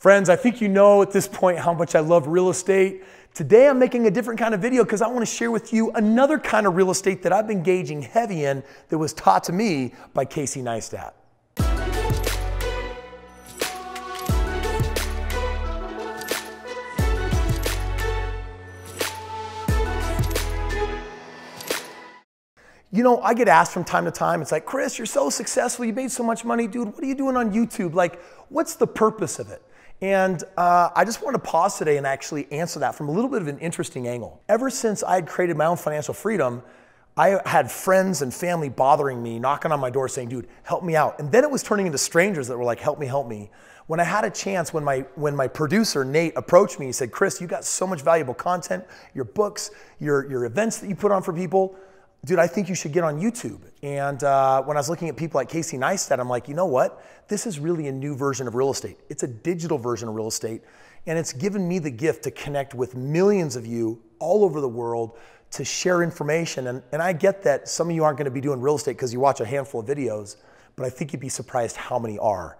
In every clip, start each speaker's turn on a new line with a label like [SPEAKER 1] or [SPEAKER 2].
[SPEAKER 1] Friends, I think you know at this point how much I love real estate. Today I'm making a different kind of video because I want to share with you another kind of real estate that I've been engaging heavy in that was taught to me by Kris Neistat. You know, I get asked from time to time, it's like, Kris, you're so successful, you made so much money, dude, what are you doing on YouTube? Like, what's the purpose of it? And I just want to pause today and actually answer that from a little bit of an interesting angle. Ever since I had created my own financial freedom, I had friends and family bothering me, knocking on my door saying, dude, help me out. And then it was turning into strangers that were like, help me, help me. When I had a chance, when my producer, Nate, approached me, he said, Kris, you got so much valuable content, your books, your events that you put on for people. Dude, I think you should get on YouTube. And when I was looking at people like Kris Neistat, I'm like, you know what? This is really a new version of real estate. It's a digital version of real estate. And it's given me the gift to connect with millions of you all over the world to share information. And I get that some of you aren't gonna be doing real estate because you watch a handful of videos, but I think you'd be surprised how many are.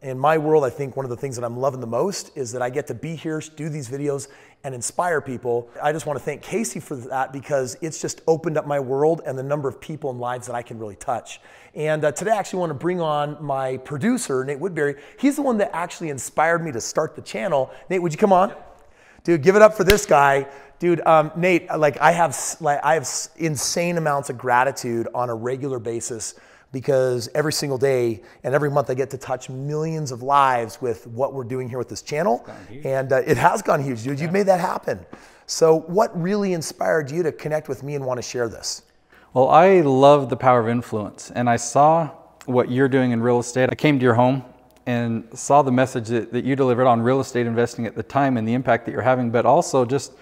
[SPEAKER 1] In my world, I think one of the things that I'm loving the most is that I get to be here, do these videos, and inspire people. I just want to thank Casey for that because it's just opened up my world and the number of people and lives that I can really touch. And today I actually want to bring on my producer, Nate Woodbury. He's the one that actually inspired me to start the channel. Nate, would you come on? Dude, give it up for this guy. Dude, Nate, like I have insane amounts of gratitude on a regular basis because every single day and every month I get to touch millions of lives with what we're doing here with this channel. And it has gone huge, dude. You've made that happen. So what really inspired you to connect with me and want to share this?
[SPEAKER 2] Well, I love the power of influence, and I saw what you're doing in real estate. I came to your home and saw the message that you delivered on real estate investing at the time and the impact that you're having, but also just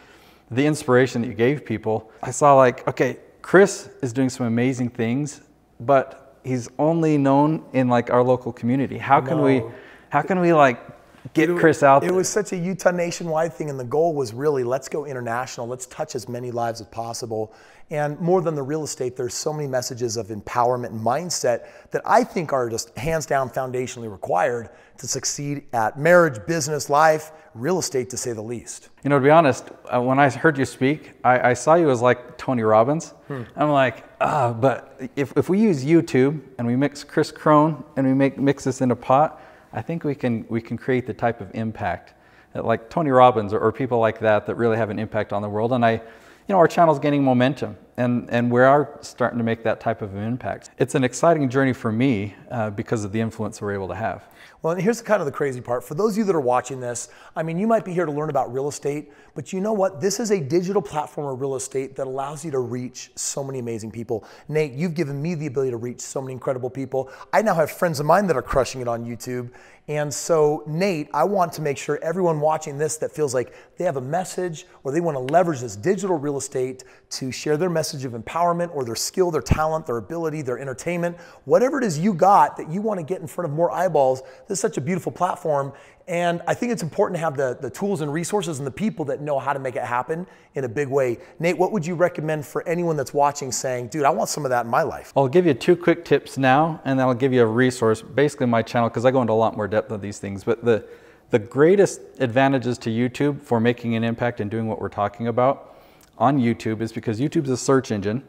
[SPEAKER 2] the inspiration that you gave people. I saw like, okay, Kris is doing some amazing things, but he's only known in like our local community. How can we like get Kris out there?
[SPEAKER 1] It was such a Utah nationwide thing, and the goal was really, let's go international. Let's touch as many lives as possible. And more than the real estate, there's so many messages of empowerment and mindset that I think are just hands down foundationally required to succeed at marriage, business, life, real estate, to say the least.
[SPEAKER 2] You know, to be honest, when I heard you speak, I saw you as like Tony Robbins. I'm like, but if we use YouTube and we mix Kris Krohn and we mix this in a pot, I think we can create the type of impact that like Tony Robbins or people like that really have an impact on the world. And you know, our channel's gaining momentum and we are starting to make that type of an impact. It's an exciting journey for me because of the influence we're able to have.
[SPEAKER 1] Well, and here's kind of the crazy part. For those of you that are watching this, I mean, you might be here to learn about real estate, but you know what? This is a digital platform of real estate that allows you to reach so many amazing people. Nate, you've given me the ability to reach so many incredible people. I now have friends of mine that are crushing it on YouTube. And so, Nate, I want to make sure everyone watching this that feels like they have a message or they want to leverage this digital real estate to share their message of empowerment or their skill, their talent, their ability, their entertainment, whatever it is you got that you want to get in front of more eyeballs. This is such a beautiful platform. And I think it's important to have the tools and resources and the people that know how to make it happen in a big way. Nate, what would you recommend for anyone that's watching saying, dude, I want some of that in my life?
[SPEAKER 2] I'll give you 2 quick tips now, and then I'll give you a resource, basically my channel, because I go into a lot more depth of these things. But the greatest advantages to YouTube for making an impact and doing what we're talking about on YouTube is because YouTube's a search engine.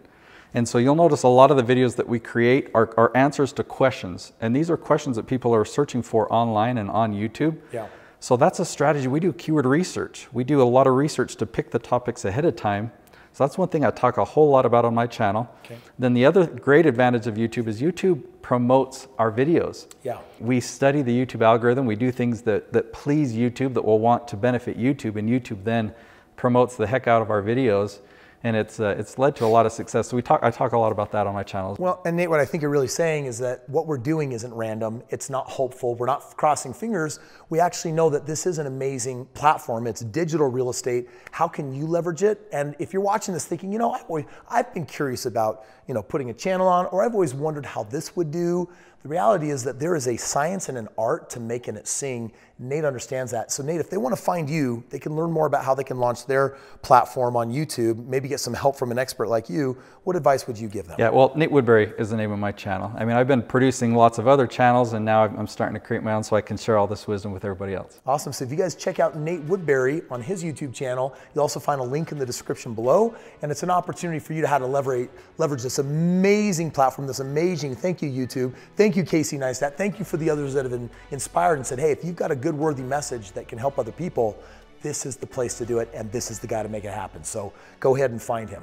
[SPEAKER 2] And so you'll notice a lot of the videos that we create are answers to questions. And these are questions that people are searching for online and on YouTube. Yeah. So that's a strategy. We do keyword research. We do a lot of research to pick the topics ahead of time. So that's one thing I talk a whole lot about on my channel. Okay. Then the other great advantage of YouTube is YouTube promotes our videos. Yeah. We study the YouTube algorithm. We do things that please YouTube, that will want to benefit YouTube, and YouTube then promotes the heck out of our videos. And it's led to a lot of success. So I talk a lot about that on my channel.
[SPEAKER 1] Well, and Nate, what I think you're really saying is that what we're doing isn't random. It's not hopeful. We're not crossing fingers. We actually know that this is an amazing platform. It's digital real estate. How can you leverage it? And if you're watching this thinking, you know, I've been curious about, you know, putting a channel on, or I've always wondered how this would do. The reality is that there is a science and an art to making it sing. Nate understands that. So Nate, if they want to find you, they can learn more about how they can launch their platform on YouTube, maybe get some help from an expert like you. What advice would you give them?
[SPEAKER 2] Yeah, well, Nate Woodbury is the name of my channel. I mean, I've been producing lots of other channels, and now I'm starting to create my own so I can share all this wisdom with everybody else.
[SPEAKER 1] Awesome. So if you guys check out Nate Woodbury on his YouTube channel, you'll also find a link in the description below. And it's an opportunity for you to how to leverage this amazing platform, this amazing, thank you YouTube, thank you Casey Neistat, thank you for the others that have been inspired and said, hey, if you've got a good worthy message that can help other people, this is the place to do it, and this is the guy to make it happen. So go ahead and find him.